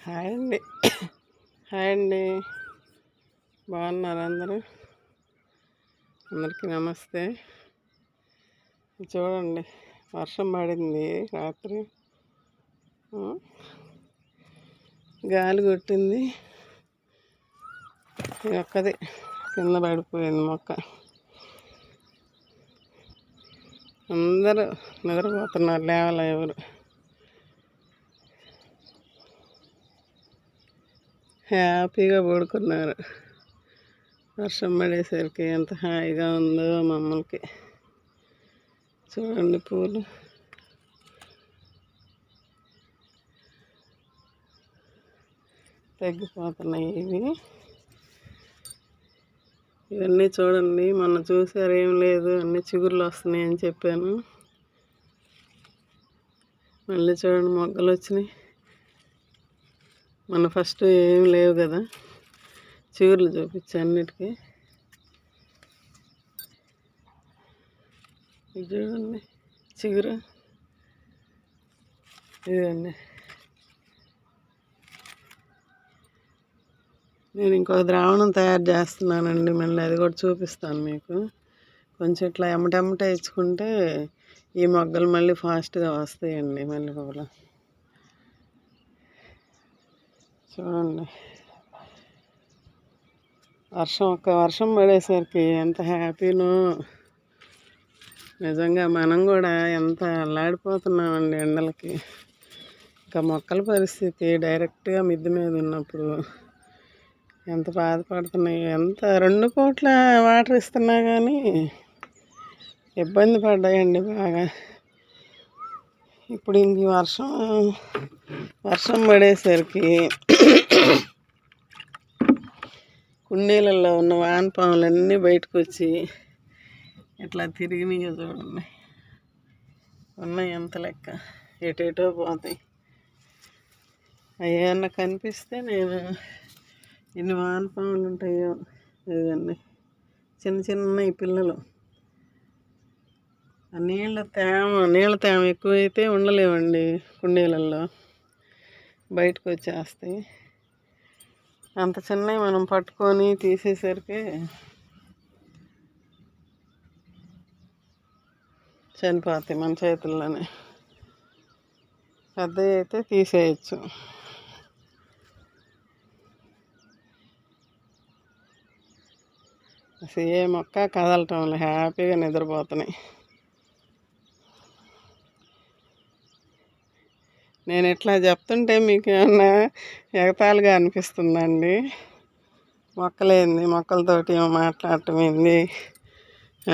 Hi అండి. Hi అండి. బాగున్నారు అందరూ? అందరికీ నమస్తే. చూడండి, వర్షం పడింది రాత్రి, గాలి కొట్టింది, ఒక్కది కింద పడిపోయింది మొక్క. అందరూ నిద్రపోతున్నారు, లేవలే ఎవరు. హ్యాపీగా పడుకున్నారు. వర్షం పడేసరికి ఎంత హాయిగా ఉందో మమ్మల్కి. చూడండి, పూలు తగ్గిపోతున్నాయి. ఇవన్నీ చూడండి, మొన్న చూసారు ఏం లేదు, అన్ని చిగుర్లు వస్తున్నాయి అని చెప్పాను. మళ్ళీ చూడండి, మొగ్గలు వచ్చినాయి. మన ఫస్ట్ ఏం లేవు కదా, చిగుర్లు చూపించా అన్నిటికీ. ఇది చూడండి చిగురు, ఇదండి. నేను ఇంకొక ద్రావణం తయారు చేస్తున్నానండి, మళ్ళీ అది కూడా చూపిస్తాను మీకు. కొంచెం ఇట్లా ఎమ్మటెమ్మట ఇచ్చుకుంటే ఈ మొగ్గలు మళ్ళీ ఫాస్ట్గా వస్తాయండి. మళ్ళీ కూడా చూడండి, వర్షం పడేసరికి ఎంత హ్యాపీనో. నిజంగా మనం కూడా ఎంత అల్లాడిపోతున్నామండి ఎండలకి. ఇంకా మొక్కల పరిస్థితి డైరెక్ట్గా మిద్దె మీద ఉన్నప్పుడు ఎంత బాధపడుతున్నాయి. ఎంత 2 పూట్ల వాటర్ ఇస్తున్నా కానీ ఇబ్బంది పడ్డాయండి బాగా. ఇప్పుడు ఇంక వర్షం పడేసరికి కుండీలలో ఉన్న వానపాములన్నీ బయటకు వచ్చి ఇట్లా తిరిగినాయో చూడండి. ఉన్నాయి ఎంత లెక్క, ఎటేటో పోతాయి. అవి ఏమన్నా కనిపిస్తే నేను ఎన్ని వానపాములు ఉంటాయో. ఇదండి, చిన్న చిన్న పిల్లలు. ఆ నీళ్ళ తేమ ఎక్కువైతే ఉండలేవండి కుండీలలో, బయటకు వచ్చేస్తాయి. అంత చిన్నవి మనం పట్టుకొని తీసేసరికి చనిపోతాయి మన చేతుల్లోనే. పెద్దవి అయితే తీసేయచ్చు. అసలు ఏ మొక్క కదలటం లేదు, హ్యాపీగా నిద్రపోతున్నాయి. నేను ఇట్లా చెప్తుంటే మీకు ఏమన్నా ఎగతాళిగా అనిపిస్తుందండి? మొక్కలతోటి ఏమో మాట్లాడటం ఏంది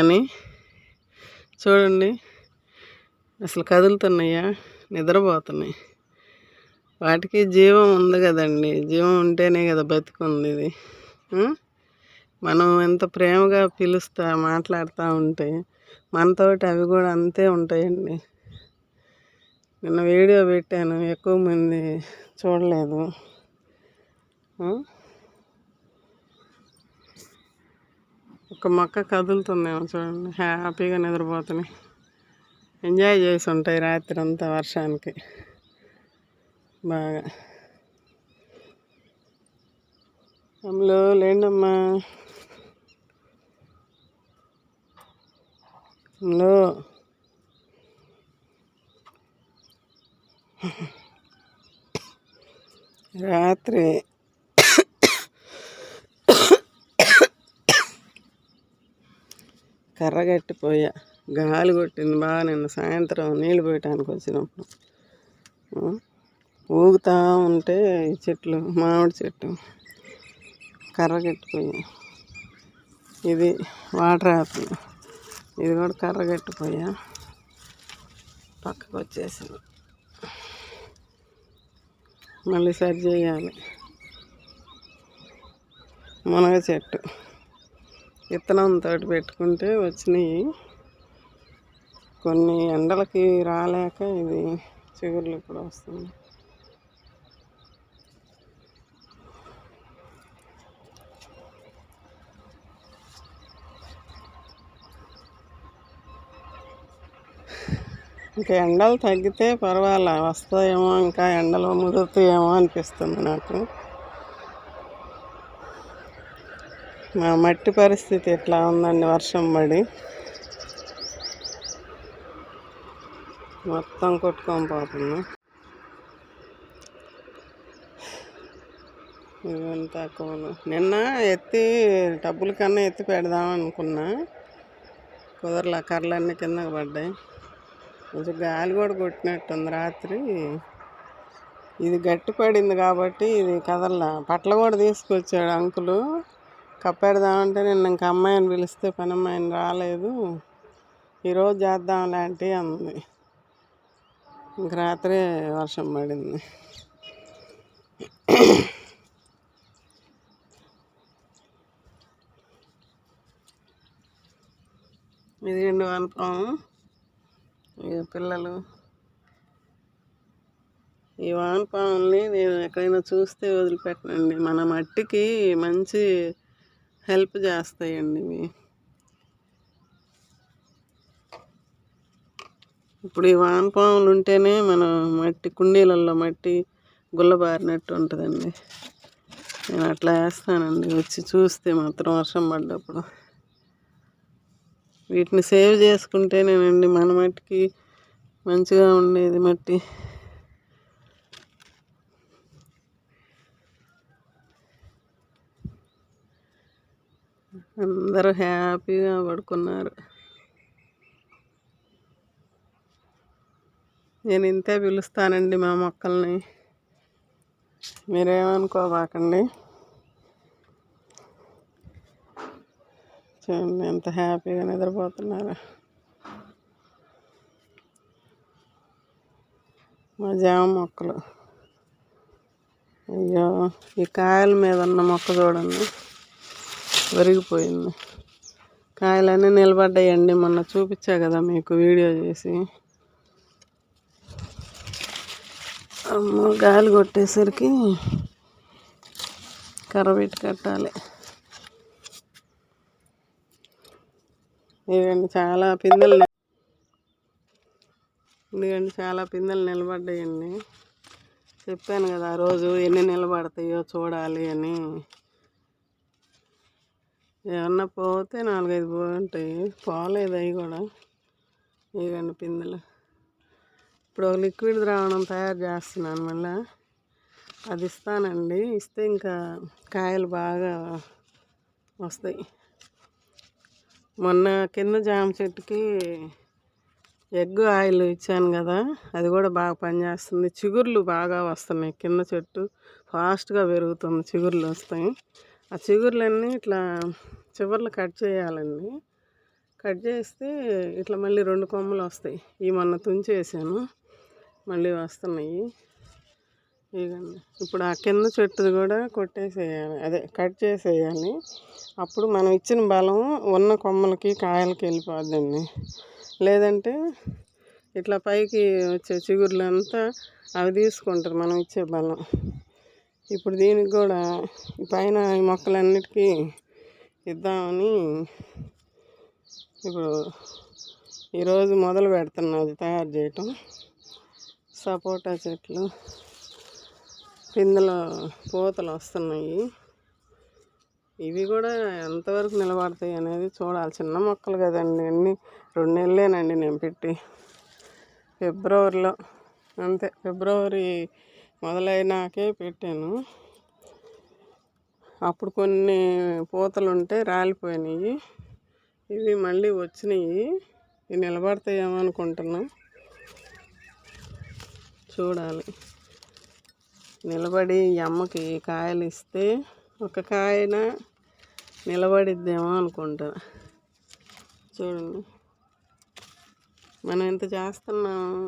అని. చూడండి, అసలు కదులుతున్నాయా, నిద్రపోతున్నాయి. వాటికి జీవం ఉంది కదండి, జీవం ఉంటేనే కదా బతికుంది ఇది. మనం ఎంత ప్రేమగా మాట్లాడుతూ ఉంటే మనతోటి అవి కూడా అంతే ఉంటాయండి. నిన్న వీడియో పెట్టాను, ఎక్కువ మంది చూడలేదు. ఒక మొక్క కదులుతుందేమో చూడండి, హ్యాపీగా నిద్రపోతున్నాయి. ఎంజాయ్ చేసి ఉంటాయి రాత్రి అంతా వర్షానికి బాగా. అందులో లేండమ్మా, అందులో రాత్రి కర్రగట్టిపోయా, గాలి కొట్టింది బాగా. నిన్న సాయంత్రం నీళ్ళు పోయటానికి వచ్చినప్పుడు ఊగుతూ ఉంటే ఈ చెట్లు, మామిడి చెట్టు కర్రగట్టిపోయా. ఇది వాటర్ యాపిల్, ఇది కూడా కర్రగట్టిపోయా, పక్కకు వచ్చేసింది. మళ్ళీ సరి చేయాలి. మునగ చెట్టు విత్తనంతో పెట్టుకుంటే వచ్చినాయి. కొన్ని ఎండలకి రాలేక ఇది చిగుర్లు ఇప్పుడు వస్తుంది. ఇంకా ఎండలు తగ్గితే పర్వాలా, వస్తాయేమో ఇంకా ఎండలు ముదురుతాయేమో అనిపిస్తుంది నాకు. మా మట్టి పరిస్థితి ఎట్లా ఉందండి, వర్షం పడి మొత్తం కొట్టుకొని పోతుంది. ఇదంతా కోలు నిన్న ఎత్తి టబ్బుల కన్నా ఎత్తి పెడదాం అనుకున్నా, కుదరలా, కర్రలన్నీ కిందకి పడ్డాయి. కొంచెం గాలి కూడా కొట్టినట్టుంది రాత్రి. ఇది గట్టి పడింది కాబట్టి ఇది కదల్లా. పట్ల కూడా తీసుకొచ్చాడు అంకులు, కప్పెడదామంటే నిన్న ఇంక అమ్మాయిని పిలిస్తే పని అమ్మాయిని రాలేదు, ఈరోజు చేద్దాం లాంటి అంది. ఇంక రాత్రే వర్షం పడింది. ఇదిగండి వానపాము. ఇక పిల్లలు ఈ వానపాముల్ని నేను ఎక్కడైనా చూస్తే వదిలిపెట్టనండి. మన మట్టికి మంచి హెల్ప్ చేస్తాయండి ఇవి. ఇప్పుడు ఈ వానపాములు ఉంటేనే మన మట్టి కుండీలలో మట్టి గుల్లబారినట్టు ఉంటుందండి. నేను అట్లా వేస్తానండి, వచ్చి చూస్తే మాత్రం వర్షం పడ్డప్పుడు. వీటిని సేవ్ చేసుకుంటేనేనండి మన మట్టికి మంచిగా ఉండేది మట్టి. అందరూ హ్యాపీగా పడుకున్నారు. నేను ఇంతే పిలుస్తానండి మా మొక్కల్ని, మీరేమనుకోబాకండి. చూడండి ఎంత హ్యాపీగా నిద్రపోతున్నారు. మా జామ మొక్కలు. అయ్యో, ఈ కాయల మీద ఉన్న మొక్క చూడండి, ఒరిగిపోయింది. కాయలన్నీ నిలబడ్డాయండి, మొన్న చూపించా కదా మీకు వీడియో చేసి. అమ్మో, గాలి కొట్టేసరికి కర్ర పెట్టి కట్టాలి. ఇదిగండి చాలా పిందెలు నిలబడ్డాయండి. చెప్పాను కదా ఆ రోజు ఎన్ని నిలబడతాయో చూడాలి అని. ఏమన్నా పోతే 4-5 పోతుంటాయి, పోలేదు అవి కూడా. ఇదిగండి పిందెలు. ఇప్పుడు ఒక లిక్విడ్ ద్రావణం తయారు చేస్తున్నాను, మళ్ళీ అది ఇస్తానండి. ఇస్తే ఇంకా కాయలు బాగా వస్తాయి. మొన్న కింద జామ చెట్టుకి ఎగ్ ఆయిల్ ఇచ్చాను కదా, అది కూడా బాగా పనిచేస్తుంది. చిగుర్లు బాగా వస్తున్నాయి, కింద చెట్టు ఫాస్ట్గా పెరుగుతుంది, చిగుర్లు వస్తాయి. ఆ చిగుర్లన్నీ ఇట్లా చివర్లు కట్ చేయాలండి. కట్ చేస్తే ఇట్లా మళ్ళీ 2 కొమ్మలు వస్తాయి. ఈ మొన్న తుంచేసాను, మళ్ళీ వస్తున్నాయి. ఇదండి ఇప్పుడు ఆ కింద చెట్టుది కూడా కొట్టేసేయాలి, అదే కట్ చేసేయాలి. అప్పుడు మనం ఇచ్చిన బలం ఉన్న కొమ్మలకి కాయలకి వెళ్ళిపోద్దండి. లేదంటే ఇట్లా పైకి వచ్చే చిగుర్లంతా అవి తీసుకుంటారు మనం ఇచ్చే బలం. ఇప్పుడు దీనికి కూడా పైన ఈ మొక్కలన్నిటికీ ఇద్దామని ఇప్పుడు ఈరోజు మొదలు పెడుతున్నది తయారు చేయటం. సపోటా చెట్లు పిందెలు పూతలు వస్తున్నాయి. ఇవి కూడా ఎంతవరకు నిలబడతాయి అనేది చూడాలి. చిన్న మొక్కలు కదండి, అన్నీ 2 నెలలేనండి నేను పెట్టి. ఫిబ్రవరిలో అంతే, ఫిబ్రవరి మొదలైనాకే పెట్టాను. అప్పుడు కొన్ని పూతలు ఉంటే రాలిపోయినాయి, ఇవి మళ్ళీ వచ్చినాయి. ఇవి నిలబడతాయేమో అనుకుంటున్నా, చూడాలి. నిలబడి ఈ అమ్మకి కాయలు ఇస్తే ఒక కాయన నిలబడిద్దేమో అనుకుంటా. చూడండి, మనం ఇంత చేస్తున్నాము,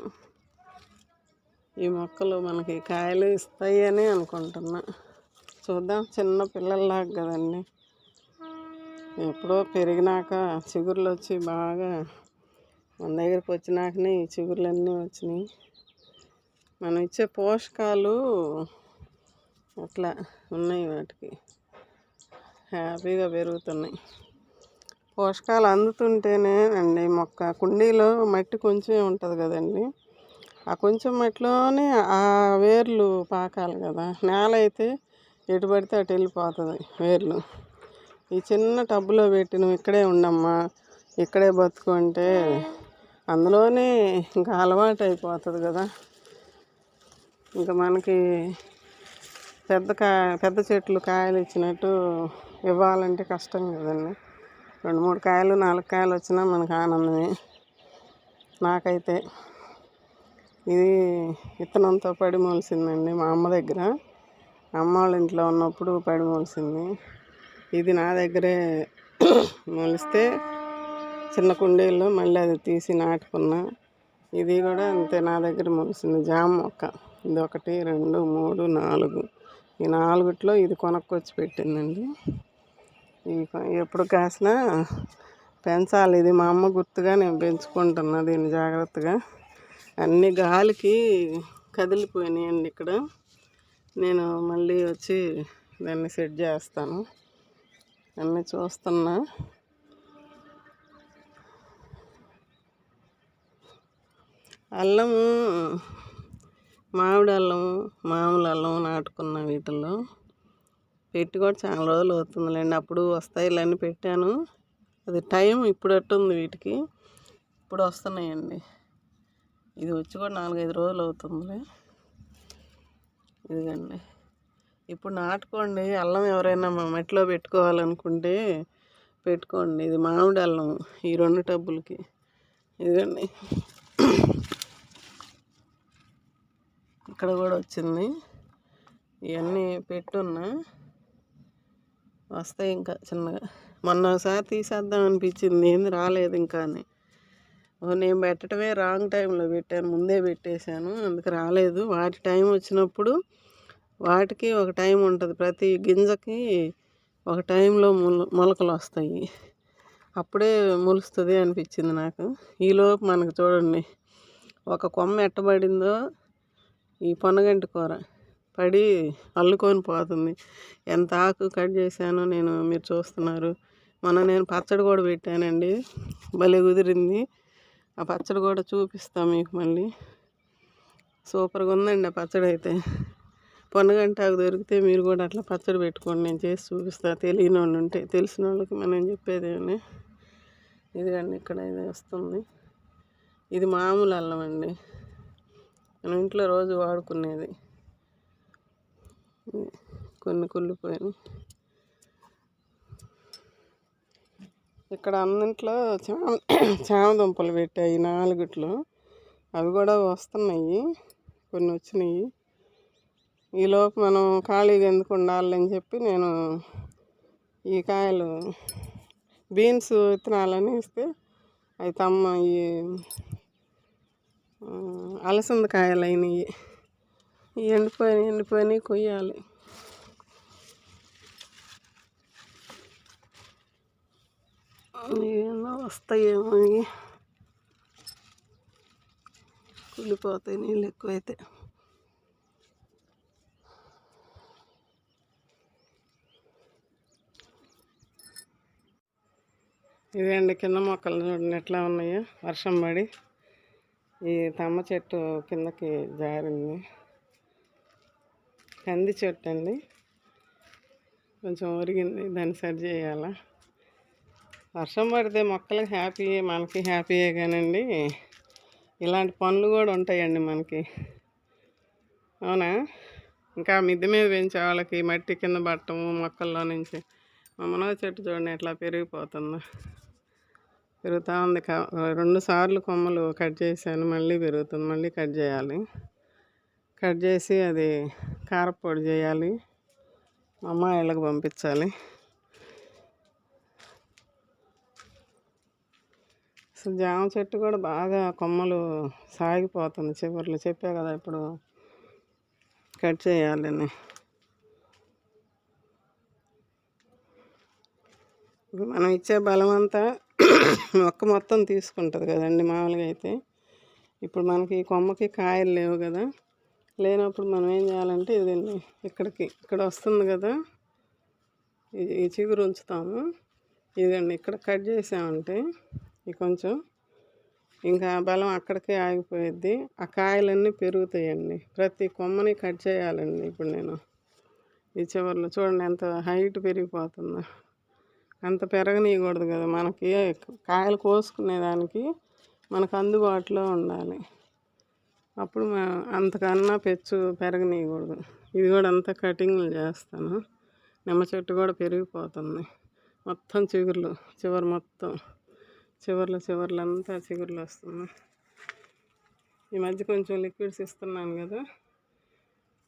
ఈ మొక్కలు మనకి కాయలు ఇస్తాయి అని అనుకుంటున్నా. చూద్దాం, చిన్న పిల్లల్లాగా కదండి. ఎప్పుడో పెరిగినాక చిగుర్లు వచ్చి బాగా మన దగ్గరికి వచ్చినాకనే ఈ చిగుర్లన్నీ వచ్చినాయి. మనం ఇచ్చే పోషకాలు అట్లా ఉన్నాయి, వాటికి హ్యాపీగా పెరుగుతున్నాయి. పోషకాలు అందుతుంటేనే అండి మొక్క. కుండీలో మట్టి కొంచెం ఉంటుంది కదండి, ఆ కొంచెం మట్టిలోనే ఆ వేర్లు పాకాలి కదా. నేల అయితే ఎటు పడితే అటు వెళ్ళిపోతుంది వేర్లు. ఈ చిన్న టబ్బులో పెట్టి నువ్వు ఇక్కడే ఉండమ్మా, ఇక్కడే బతుకు అంటే అందులోనే ఇంకా అలవాటు అయిపోతుంది కదా. ఇంకా మనకి పెద్ద చెట్లు కాయలు ఇచ్చినట్టు ఇవ్వాలంటే కష్టం కదండి. 2-3 కాయలు 4 కాయలు వచ్చినా మనకు ఆనందమే. నాకైతే ఇది విత్తనంతో పడి మొలిసిందండి మా అమ్మ దగ్గర. అమ్మ వాళ్ళ ఇంట్లో ఉన్నప్పుడు పడి మొలిసింది. ఇది నా దగ్గరే మొలిస్తే చిన్న కుండీల్లో మళ్ళీ అది తీసి నాటుకున్నా. ఇది కూడా అంతే, నా దగ్గర మొలిసింది జామ మొక్క. ఇది 1, 2, 3, 4. ఈ 4ట్లో ఇది కొనుక్కొచ్చి పెట్టిందండి. ఎప్పుడు కాసినా పెంచాలి. ఇది మా అమ్మ గుర్తుగా నేను పెంచుకుంటున్నా దీన్ని జాగ్రత్తగా. అన్ని గాలికి కదిలిపోయినాయండి ఇక్కడ. నేను మళ్ళీ వచ్చి దాన్ని సెట్ చేస్తాను. అన్నీ చూస్తున్నా. అల్లము, మామిడి అల్లము, మామూలు అల్లం నాటుకున్న వీటిల్లో పెట్టి కూడా చాలా రోజులు అవుతుందిలేండి. అప్పుడు వస్తాయిలన్నీ పెట్టాను. అది టైం ఇప్పుడు అట్టుంది వీటికి, ఇప్పుడు వస్తున్నాయండి. ఇది వచ్చి కూడా 4-5 రోజులు అవుతుందిలే. ఇదిగండి, ఇప్పుడు నాటుకోండి. అల్లం ఎవరైనా మా మట్టిలో పెట్టుకోవాలనుకుంటే పెట్టుకోండి. ఇది మామిడి అల్లం ఈ 2 టబ్బులకి. ఇదిగండి, ఇక్కడ కూడా వచ్చింది. ఇవన్నీ పెట్టున్నా, వస్తాయి ఇంకా చిన్నగా. మొన్న ఒకసారి తీసేద్దాం అనిపించింది, ఏంది రాలేదు ఇంకా అని. నేను పెట్టడమే రాంగ్ టైంలో పెట్టాను, ముందే పెట్టేశాను, అందుకు రాలేదు. వాటి టైం వచ్చినప్పుడు వాటికి ఒక టైం ఉంటుంది. ప్రతి గింజకి ఒక టైంలో మొలకలు వస్తాయి. అప్పుడే మొలుస్తుంది అనిపించింది నాకు. ఈలోపు మనకు చూడండి ఒక కొమ్మ ఎట్టబడిందో, ఈ పొనగంటి కూర పడి అల్లుకొని పోతుంది. ఎంత ఆకు కట్ చేశానో నేను, మీరు చూస్తున్నారు. నేను పచ్చడి కూడా పెట్టానండి, భలే కుదిరింది. ఆ పచ్చడి కూడా చూపిస్తాను మీకు మళ్ళీ. సూపర్గా ఉందండి ఆ పచ్చడి అయితే. పొనగంటి ఆకు దొరికితే మీరు కూడా అట్లా పచ్చడి పెట్టుకోండి, నేను చేసి చూపిస్తాను. తెలియని వాళ్ళు ఉంటే, తెలిసిన వాళ్ళకి మనం చెప్పేదేమని. ఇదిగండి, ఇక్కడ ఇది వస్తుంది. ఇది మామూలు అల్లం అండి, మనం ఇంట్లో రోజు వాడుకునేది. కొన్ని కుళ్ళిపోయాయి. ఇక్కడ అన్నింట్లో చామ దుంపలు పెట్టాయి 4ట్లో. అవి కూడా వస్తున్నాయి, కొన్ని వచ్చినాయి. ఈలోపు మనం ఖాళీగా ఎందుకు ఉండాలని చెప్పి నేను ఈ కాయలు బీన్స్ విత్తనాలని ఇస్తే అవి ఈ అలసంద కాయలు అయినాయి. ఎండిపోయినాయి కొయ్యాలి. ఏమో వస్తాయేమో, కుళ్ళిపోతాయి నీళ్ళు ఎక్కువైతే. ఇదండి కింద మొక్కలు చూడండి ఎట్లా ఉన్నాయో. వర్షం పడి ఈ తమ్మ చెట్టు కిందకి జారింది. కంది చెట్టు అండి, కొంచెం ఒరిగింది, దాన్ని సరి చేయాలా. వర్షం పడితే మొక్కలకి హ్యాపీ, మనకి హ్యాపీయే. కానండి ఇలాంటి పనులు కూడా ఉంటాయండి మనకి, అవునా. ఇంకా మిద్దె మీద పెంచే వాళ్ళకి మట్టి కింద పట్టము మొక్కల్లో నుంచి. మా మునగ చెట్టు చూడండి ఎట్లా పెరిగిపోతుందో. పెరుగుతూ ఉంది. 2 సార్లు కొమ్మలు కట్ చేశాను, మళ్ళీ పెరుగుతుంది. మళ్ళీ కట్ చేయాలి. కట్ చేసి అది కారపొడి చేయాలి, మా అమ్మాయిళ్ళకి పంపించాలి. అసలు జామ చెట్టు కూడా బాగా కొమ్మలు సాగిపోతుంది చివర్లు. చెప్పా కదా ఇప్పుడు కట్ చేయాలని. మనం ఇచ్చే బలం అంతా మొక్క మొత్తం తీసుకుంటుంది కదండి మామూలుగా అయితే. ఇప్పుడు మనకి కొమ్మకి కాయలు లేవు కదా, లేనప్పుడు మనం ఏం చేయాలంటే ఇక్కడ వస్తుంది కదా, ఈ చిగురు ఉంచుతాము. ఇదండి ఇక్కడ కట్ చేసామంటే ఇది కొంచెం ఇంకా బలం అక్కడికే ఆగిపోయిద్ది. ఆ కాయలన్నీ పెరుగుతాయండి. ప్రతి కొమ్మని కట్ చేయాలండి. ఇప్పుడు నేను ఈ చివర్లో చూడండి ఎంత హైట్ పెరిగిపోతుందో. అంత పెరగనీయకూడదు కదా, మనకి కాయలు కోసుకునేదానికి మనకు అందుబాటులో ఉండాలి. అప్పుడు అంతకన్నా పెరగనీయకూడదు. ఇది కూడా అంతా కటింగ్లు చేస్తాను. నిమ్మ చెట్టు కూడా పెరిగిపోతుంది. మొత్తం చిగుర్లు, చివరి మొత్తం చివర్లు అంతా చిగుర్లు వస్తున్నాయి. ఈ మధ్య కొంచెం లిక్విడ్స్ ఇస్తున్నాను కదా.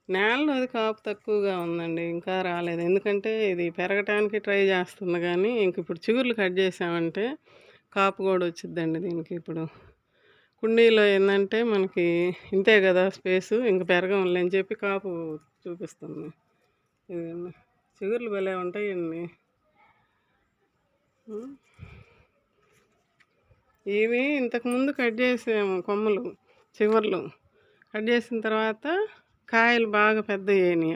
నేలలో అది కాపు తక్కువగా ఉందండి, ఇంకా రాలేదు. ఎందుకంటే ఇది పెరగటానికి ట్రై చేస్తుంది కానీ ఇంక ఇప్పుడు చిగుర్లు కట్ చేసామంటే కాపు కూడా వచ్చిద్దండి దీనికి. ఇప్పుడు కుండీలో ఏంటంటే మనకి ఇంతే కదా స్పేసు, ఇంక పెరగంలే అని చెప్పి కాపు చూపిస్తుంది. ఇదండి చిగుర్లు భలే ఉంటాయండి. ఇవి ఇంతకుముందు కట్ చేసాము కొమ్మలు, చివర్లు కట్ చేసిన తర్వాత కాయలు బాగా పెద్ద అయినాయి.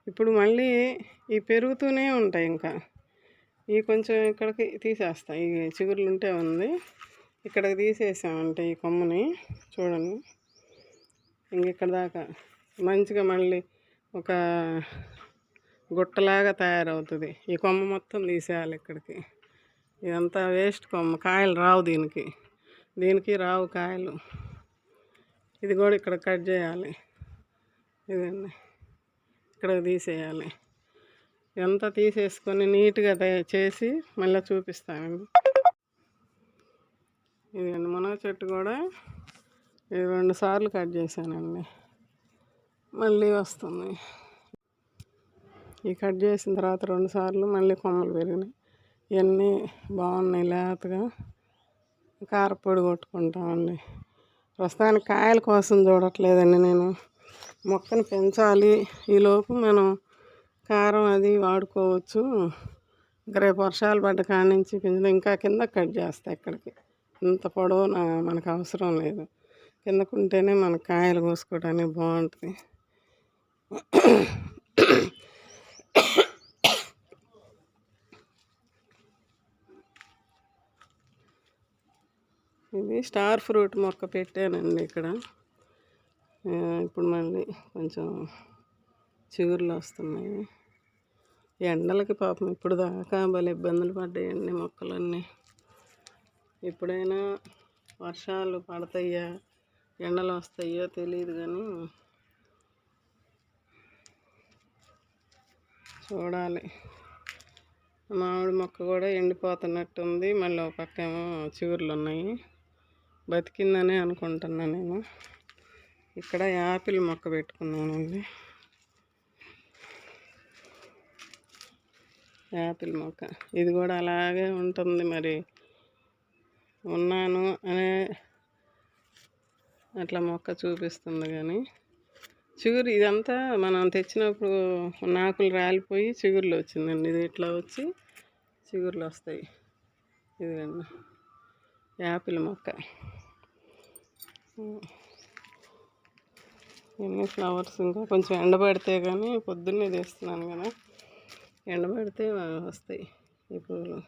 ఇప్పుడు మళ్ళీ ఇవి పెరుగుతూనే ఉంటాయి. ఇంకా ఇవి కొంచెం ఇక్కడికి తీసేస్తాం. ఈ చిగుర్లు ఉంటే ఉంది, ఇక్కడికి తీసేసామంటే ఈ కొమ్మని చూడండి ఇంక ఇక్కడ దాకా మంచిగా మళ్ళీ ఒక గుట్టలాగా తయారవుతుంది. ఈ కొమ్మ మొత్తం తీసేయాలి ఇక్కడికి. ఇదంతా వేస్ట్ కొమ్మ, కాయలు రావు దీనికి రావు కాయలు. ఇది కూడా ఇక్కడ కట్ చేయాలి. ఇదండి ఇక్కడ తీసేయాలి. ఇదంతా తీసేసుకొని నీట్గా చేసి మళ్ళీ చూపిస్తామండి. ఇదండి మునగ చెట్టు కూడా 2 సార్లు కట్ చేశానండి, మళ్ళీ వస్తుంది. ఈ కట్ చేసిన తర్వాత 2 సార్లు మళ్ళీ కొమ్మలు పెరిగినాయి. ఇవన్నీ బాగున్నాయి లేతగా. కారపొడి కొట్టుకుంటామండి. ప్రస్తుతానికి కాయల కోసం చూడట్లేదండి నేను, మొక్కను పెంచాలి. ఈలోపు మనం కారం అది వాడుకోవచ్చు. రేపు వర్షాలు పడ్డ కాడి నుంచి ఇంకా కింద కట్ చేస్తా. ఇక్కడికి ఇంత పొడవు మనకు అవసరం లేదు. కిందకుంటేనే మనకు కాయలు కోసుకోవడానికి బాగుంటుంది. ఇది స్టార్ ఫ్రూట్ మొక్క పెట్టానండి ఇక్కడ. ఇప్పుడు మళ్ళీ కొంచెం చిగుర్లు వస్తున్నాయి. ఎండలకి పాపం ఇప్పుడు దాకా భలే ఇబ్బందులు పడ్డాయండి మొక్కలన్నీ. ఎప్పుడైనా వర్షాలు పడతాయా ఎండలు వస్తాయో తెలియదు కానీ చూడాలి. మామిడి మొక్క కూడా ఎండిపోతున్నట్టుంది. మళ్ళీ ఒక పక్క ఏమో చిగుర్లు ఉన్నాయి. బతికిందనే అనుకుంటున్నా నేను. ఇక్కడ యాపిల్ మొక్క పెట్టుకున్నానండి. యాపిల్ మొక్క ఇది కూడా అలాగే ఉంటుంది. మరి ఉన్నాను అనే అట్లా మొక్క చూపిస్తుంది కానీ చిగురు ఇదంతా మనం తెచ్చినప్పుడు నాకులు రాలిపోయి చిగుర్లు వచ్చిందండి. ఇది ఇట్లా వచ్చి చిగుర్లు వస్తాయి. ఇదిగండి యాపిల్ మొక్క. ఎన్ని ఫ్లవర్స్ ఇంకా కొంచెం ఎండబడితే కానీ పొద్దున్నే తీస్తున్నాను కదా, ఎండబడితే వస్తాయి ఈ పూలు.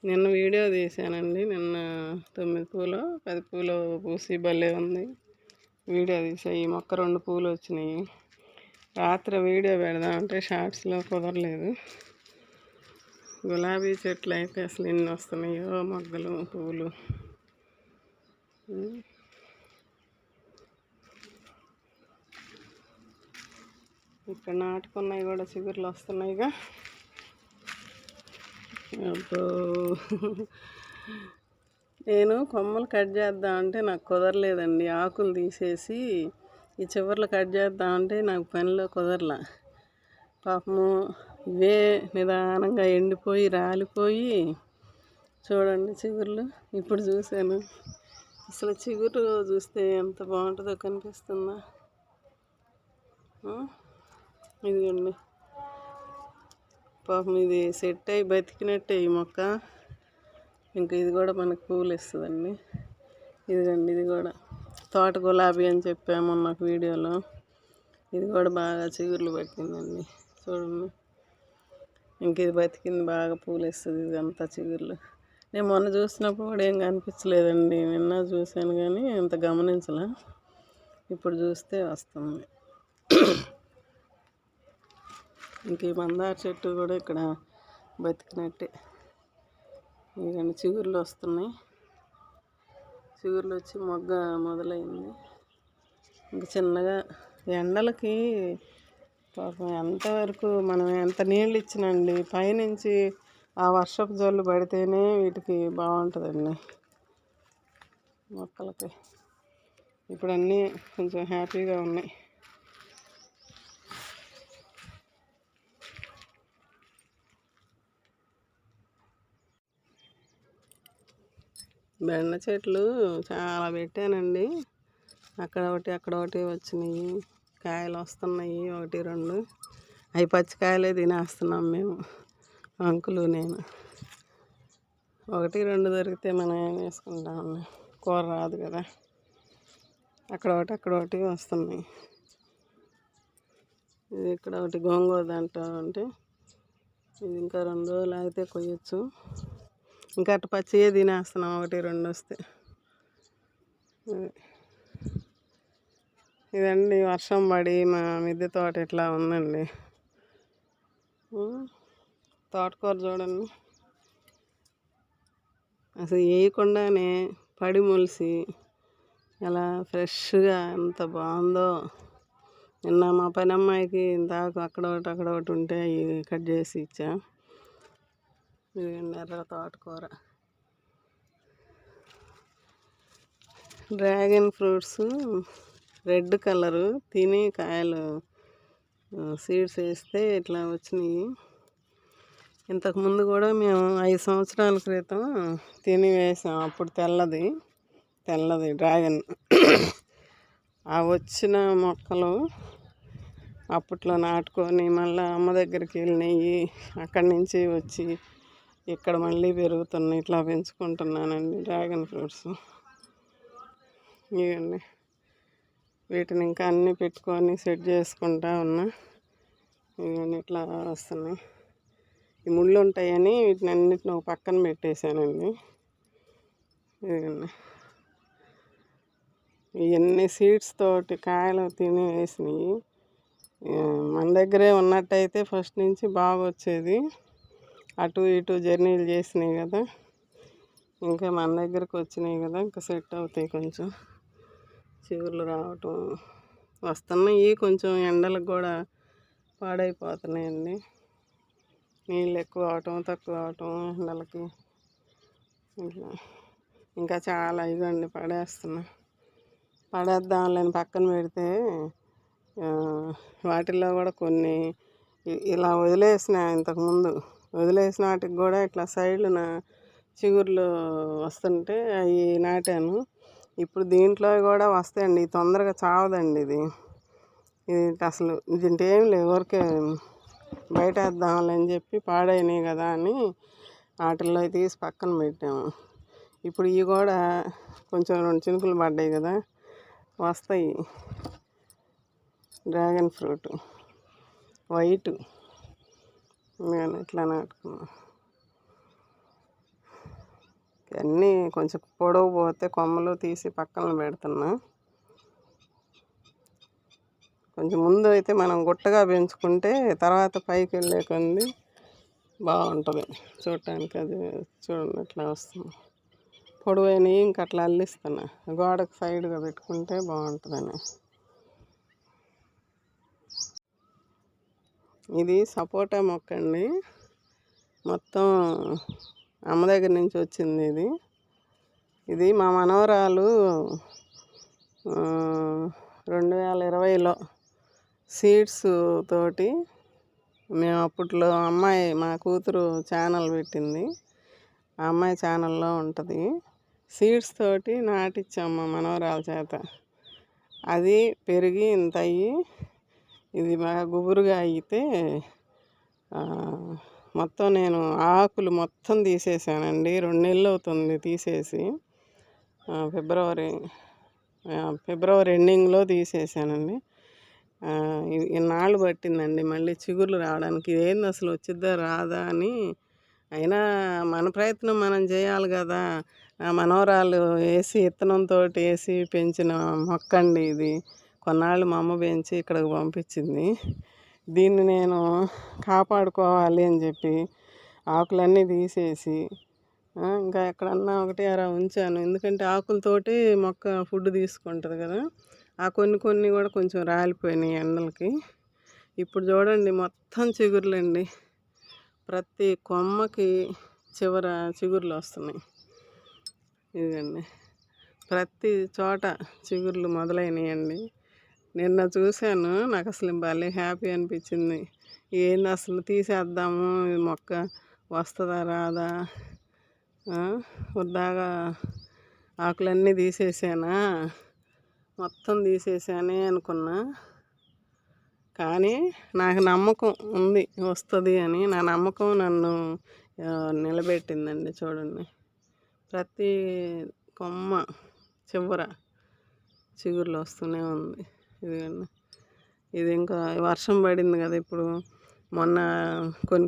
నిన్న వీడియో తీసానండి. నిన్న 9 పూలు 10 పూలు పూసి భలే ఉంది. వీడియో తీసా. ఈ మొక్క 2 పూలు వచ్చినాయి. రాత్రి వీడియో పెడదామంటే షార్ట్స్లో కుదరలేదు. గులాబీ చెట్లు అయితే అసలు ఎన్ని వస్తున్నాయో మొగ్గలు పువ్వులు. ఇక్కడ నాటుకున్నాయి కూడా చిగుర్లు వస్తున్నాయిగా. అప్పుడు నేను కొమ్మలు కట్ చేద్దామంటే నాకు కుదరలేదండి. ఆకులు తీసేసి ఈ చివర్లు కట్ చేద్దామంటే నాకు పనిలో కుదరలా. పాపము ఇవే నిదానంగా ఎండిపోయి రాలిపోయి చూడండి చిగుర్లు. ఇప్పుడు చూశాను, అసలు చిగురు చూస్తే ఎంత బాగుంటుందో కనిపిస్తుందా. ఇదిగోండి పాపం ఇది సెట్ అయ్యి బతికినట్టే ఈ మొక్క. ఇంకా ఇది కూడా మనకు పూలు ఇస్తుందండి. ఇదిగండి ఇది కూడా తోట గులాబీ అని చెప్పాము నాకు వీడియోలో. ఇది కూడా బాగా చిగుర్లు పట్టిందండి చూడండి. ఇంక ఇది బతికింది, బాగా పూలు వేస్తుంది. ఇదంతా చిగుర్లు. నేను మొన్న చూసినప్పుడు కూడా ఏం కనిపించలేదండి. నిన్న చూశాను కానీ అంత గమనించలే. ఇప్పుడు చూస్తే వస్తుంది. ఇంక ఈ మందార చెట్టు కూడా ఇక్కడ బతికినట్టే. ఇవన్నీ చిగుర్లు వస్తున్నాయి. చిగుర్లు వచ్చి మొగ్గ మొదలైంది. ఇంక చిన్నగా ఎండలకి పాపం ఎంతవరకు మనం ఎంత నీళ్ళు ఇచ్చినండి, పైనుంచి ఆ వర్షపు జల్లు పడితేనే వీటికి బాగుంటుందండి మొక్కలకి. ఇప్పుడు అన్నీ కొంచెం హ్యాపీగా ఉన్నాయి. బెండ చెట్లు చాలా పెట్టానండి. అక్కడ ఒకటి వచ్చినాయి. కాయలు వస్తున్నాయి, 1, 2. అవి పచ్చికాయలే తినేస్తున్నాం మేము, అంకులు నేను. 1, 2 దొరికితే మనం ఏం చేసుకుంటాం, కూర రాదు కదా. అక్కడ ఒకటి వస్తున్నాయి. ఇది ఇక్కడ ఒకటి గోంగూర అంటే ఇది ఇంకా 2 రోజులు అయితే కొయ్యొచ్చు. ఇంకా అటు పచ్చియే తినేస్తున్నాం 1, 2 వస్తే. ఇదండి వర్షం పడి మా మిద్దె తోట ఇట్లా ఉందండి. తోటకూర చూడండి, అసలు వేయకుండానే పడి మొలిసి ఎలా ఫ్రెష్గా ఎంత బాగుందో. నిన్న మా పని అమ్మాయికి ఇంతాకు అక్కడ ఒకటి ఉంటే అవి కట్ చేసి ఇచ్చా. ఇదిగండి ఎర్ర తోటకూర. డ్రాగన్ ఫ్రూట్స్ రెడ్ కలరు, తిని కాయలు సీడ్స్ వేస్తే ఇట్లా వచ్చినాయి. ఇంతకుముందు కూడా మేము 5 సంవత్సరాల క్రితం తిని వేసాం. అప్పుడు తెల్లది డ్రాగన్. ఆ వచ్చిన మొక్కలు అప్పట్లో నాటుకొని మళ్ళీ అమ్మ దగ్గరికి వెళ్ళినాయి. అక్కడి నుంచి వచ్చి ఇక్కడ మళ్ళీ పెరుగుతున్నాయి. ఇట్లా పెంచుకుంటున్నానండి డ్రాగన్ ఫ్రూట్స్. ఇవన్నీ వీటిని ఇంకా అన్నీ పెట్టుకొని సెట్ చేసుకుంటా ఉన్నా. ఇవన్నీ ఇట్లా వస్తున్నాయి. ఈ ముళ్ళు ఉంటాయని వీటిని అన్నిటిని ఒక పక్కన పెట్టేశానండి. ఇవన్నీ ఇవన్నీ సీడ్స్ తోటి కాయలు తిని వేసినాయి. మన దగ్గరే ఉన్నట్టయితే ఫస్ట్ నుంచి బాగా వచ్చేది. అటు ఇటు జర్నీలు చేసినాయి కదా, ఇంకా మన దగ్గరకు వచ్చినాయి కదా, ఇంకా సెట్ అవుతాయి. కొంచెం చిగుర్లు రావటం వస్తున్నాయి. కొంచెం ఎండలకు కూడా పాడైపోతున్నాయండి. నీళ్ళు ఎక్కువ అవటం తక్కువ అవటం ఎండలకి ఇట్లా. ఇంకా చాలా ఇవ్వండి పడేద్దాంలేని పక్కన పెడితే వాటిల్లో కూడా కొన్ని ఇలా ఇంతకుముందు వదిలేసిన వాటికి కూడా ఇట్లా సైడ్న చిగుర్లు వస్తుంటే అవి నాటాను. ఇప్పుడు దీంట్లో కూడా వస్తాయండి. తొందరగా చావదండి ఇది అసలు. దీంట్లో ఏం లేవు, ఊరికే బయట వేద్దాంలే అని చెప్పి పాడైనాయి కదా అని వాటిల్లో తీసి పక్కన పెట్టాము. ఇప్పుడు ఇవి కూడా కొంచెం 2 చినుకులు పడ్డాయి కదా, వస్తాయి. డ్రాగన్ ఫ్రూట్ వైట్ నేను ఇట్లా నాటుకున్నాను. అన్నీ కొంచెం పొడవు పోతే కొమ్మలు తీసి పక్కన పెడుతున్నా. కొంచెం ముందు అయితే మనం గుట్టగా పెంచుకుంటే తర్వాత పైకి వెళ్ళే కొంది బాగుంటుంది చూడటానికి. అది చూడండి ఇట్లా వస్తుంది. పొడవైనవి ఇంక అట్లా అల్లిస్తున్నా, గోడకు సైడ్గా పెట్టుకుంటే బాగుంటుందని. ఇది సపోటా మొక్క అండి. మొత్తం అమ్మ దగ్గర నుంచి వచ్చింది. ఇది మా మనవరాలు 2020లో సీడ్స్ తోటి మేము అప్పట్లో మా కూతురు ఛానల్ పెట్టింది. ఆ అమ్మాయి ఛానల్లో ఉంటుంది. సీడ్స్ తోటి నాటిచ్చాం మా మనవరాల చేత. అది పెరిగి ఇంత అయ్యి ఇది బాగా గుబురుగా అయితే మొత్తం నేను ఆకులు మొత్తం తీసేసానండి. 2 నెలలు అవుతుంది తీసేసి. ఫిబ్రవరి ఎండింగ్లో తీసేసానండి. ఇన్నాళ్ళు పట్టిందండి మళ్ళీ చిగుర్లు రావడానికి. ఇదేంది అసలు వచ్చిద్దా రాదా అని. అయినా మన ప్రయత్నం మనం చేయాలి కదా! మనవరాలు విత్తనంతోటి పెంచిన మొక్కండి ఇది. కొన్నాళ్ళు మా అమ్మ పెంచి ఇక్కడికి పంపించింది. దీన్ని నేను కాపాడుకోవాలి అని చెప్పి ఆకులన్నీ తీసేసి ఇంకా ఎక్కడన్నా ఒకటి అలా ఉంచాను. ఎందుకంటే ఆకులతోటి మొక్క ఫుడ్ తీసుకుంటుంది కదా! కొన్ని కొన్ని కూడా కొంచెం రాలిపోయినాయి ఎండలకి. ఇప్పుడు చూడండి మొత్తం చిగుర్లండి. ప్రతి కొమ్మకి చివర చిగుర్లు వస్తున్నాయి. ఇదండి ప్రతి చోట చిగుర్లు మొదలైనయండి. నిన్న చూశాను. నాకు అసలు భలే హ్యాపీ అనిపించింది. ఏంది అసలు తీసేద్దాము ఈ మొక్క వస్తుందా రాదా వద్దాగా ఆకులన్నీ తీసేసానా, మొత్తం తీసేసానే అనుకున్నా. కానీ నాకు నమ్మకం ఉంది వస్తుంది అని. నా నమ్మకం నన్ను నిలబెట్టిందండి. చూడండి ప్రతి కొమ్మ చివర చిగుర్లు వస్తూనే ఉంది. ఇదిగండి ఇది ఇంకా వర్షం పడింది కదా ఇప్పుడు. మొన్న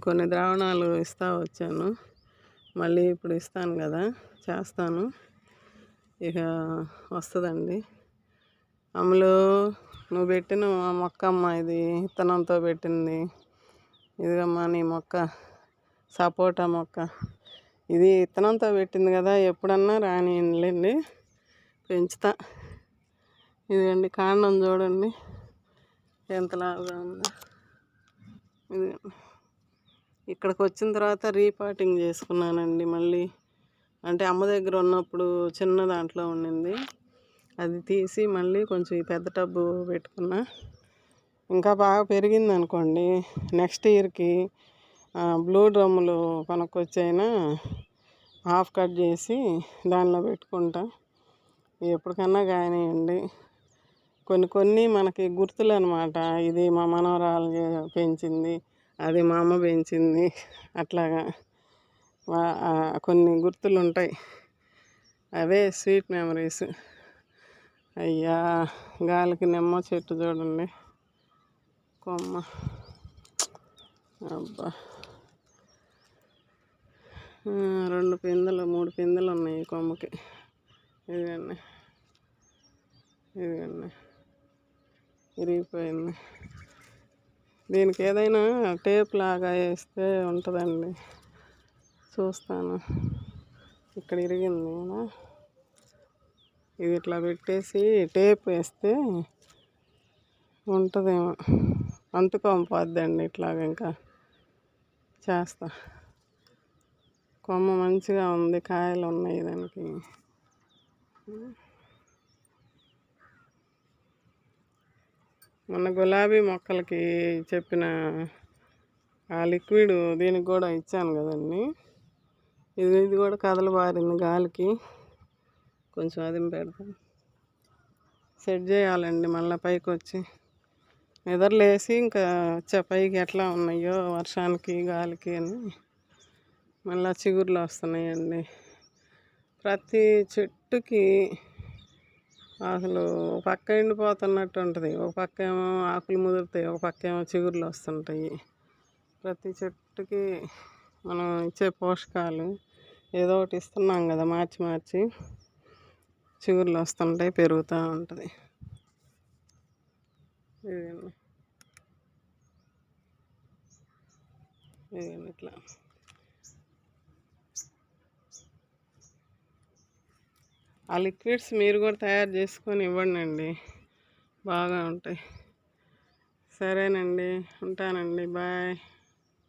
కొన్ని ద్రావణాలు ఇస్తూ వచ్చాను. మళ్ళీ ఇప్పుడు ఇస్తాను కదా, చేస్తాను. ఇక వస్తుందండి. అమ్ములు నువ్వు పెట్టిన మొక్క అమ్మ, ఇది విత్తనంతో పెట్టింది. ఇదిగమ్మా నీ మొక్క, సపోటా మొక్క. ఇది విత్తనంతో పెట్టింది కదా, ఎప్పుడన్నా రానియండి పెంచుతా. ఇదిగండి కాండం చూడండి ఎంతలాగా ఉందో. ఇది ఇక్కడికి వచ్చిన తర్వాత రీపాటింగ్ చేసుకున్నానండి మళ్ళీ. అంటే అమ్మ దగ్గర ఉన్నప్పుడు చిన్న దాంట్లో ఉండింది, అది తీసి మళ్ళీ కొంచెం ఈ పెద్ద టబ్బు పెట్టుకున్నా. ఇంకా బాగా పెరిగింది అనుకోండి, నెక్స్ట్ ఇయర్కి బ్లూ డ్రమ్ములు కొనుక్కొచ్చైనా హాఫ్ కట్ చేసి దానిలో పెట్టుకుంటా. ఎప్పటికన్నా కానివ్వండి. కొన్ని మనకి గుర్తులు అనమాట. ఇది మా మనవరాలు పెంచింది, అది మా అమ్మ పెంచింది, అట్లాగా కొన్ని గుర్తులు ఉంటాయి. అవే స్వీట్ మెమరీస్. అయ్యా గాలికి నిమ్మ చెట్టు చూడండి కొమ్మ. అబ్బా 2 పిందెలు 3 పిందెలు ఉన్నాయి కొమ్మకి. ఇదిగండి విరిగిపోయింది. దీనికి ఏదైనా టేప్ లాగా వేస్తే ఉంటుందండి. చూస్తాను. ఇక్కడ ఇరిగింది కదా, ఇది ఇట్లా పెట్టేసి టేప్ వేస్తే ఉంటుందేమో. అంటుకోకపోద్దండి ఇట్లాగ. ఇంకా చేస్తా. కొమ్మ మంచిగా ఉంది, కాయలు ఉన్నాయి దానికి. మొన్న గులాబీ మొక్కలకి చెప్పిన ఆ లిక్విడ్ దీనికి కూడా ఇచ్చాను కదండి. ఇది కూడా కదలు బారింది గాలికి. కొంచెం అది పెడతాం, సెట్ చేయాలండి. మళ్ళీ పైకి వచ్చి నిద్రలేసి ఇంకా పైకి ఎట్లా ఉన్నాయో వర్షానికి గాలికి అని మళ్ళీ చిగుర్లు వస్తున్నాయండి. ప్రతి చెట్టుకి అసలు ఒక పక్క ఎండిపోతున్నట్టు ఉంటుంది, ఒక పక్క ఏమో ఆకులు ముదురుతాయి, ఒక పక్క ఏమో చిగుర్లు వస్తుంటాయి. ప్రతి చెట్టుకి మనం ఇచ్చే పోషకాలు ఏదో ఒకటి ఇస్తున్నాం కదా, మార్చి చిగుర్లు వస్తుంటాయి, పెరుగుతూ ఉంటుంది. ఇదండి ఇట్లా ఆ లిక్విడ్స్ మీరు కూడా తయారు చేసుకొని ఇవ్వండి, బాగా ఉంటాయి. సరేనండి, ఉంటానండి, బాయ్.